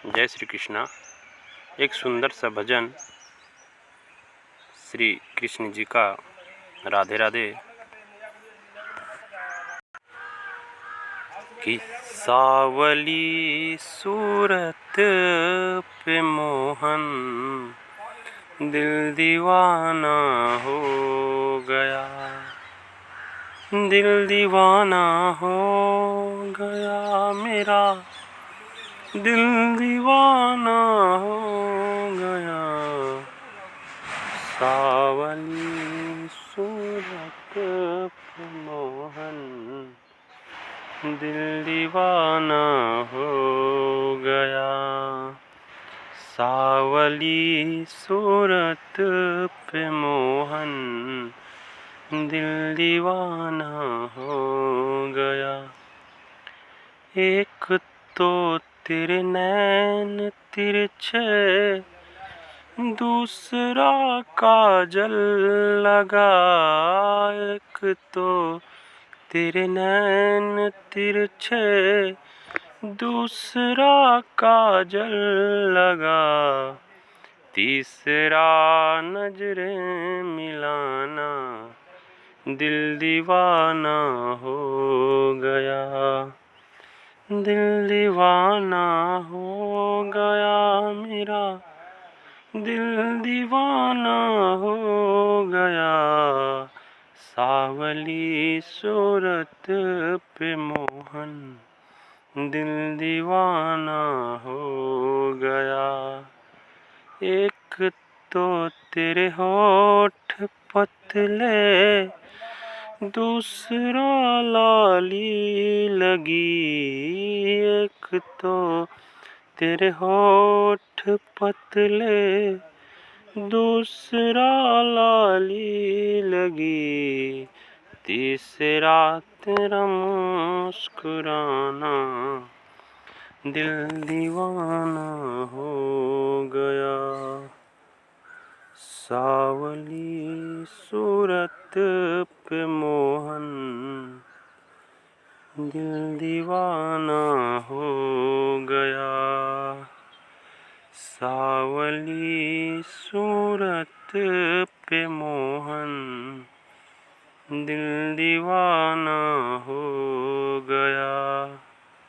जय श्री कृष्णा। एक सुंदर सा भजन श्री कृष्ण जी का। राधे राधे। कि सावली सूरत पे मोहन दिल दीवाना हो गया, दिल दीवाना हो गया मेरा, दिल दीवाना हो गया। सावली सूरत पे मोहन दिल दीवाना हो गया। सावली सूरत पे मोहन दिल दीवाना हो गया। एक तो तेरे नैन तिरछे, दूसरा काजल लगा। एक तो तेरे नैन तिरछे, दूसरा काजल लगा। तीसरा नजरें मिलाना दिल दीवाना हो गया, दिल दीवाना हो गया मेरा, दिल दीवाना हो गया। सावली सूरत पे मोहन दिल दीवाना हो गया। एक तो तेरे होठ पतले, दूसरा लाली लगी। एक तो तेरे होठ पतले, दूसरा लाली लगी। तीसरा तेरा मुस्कुराना दिल दीवाना हो गया। सावली सूरत पे मोहन दिल दीवाना हो गया। सावली सूरत पे मोहन दिल दीवाना हो गया।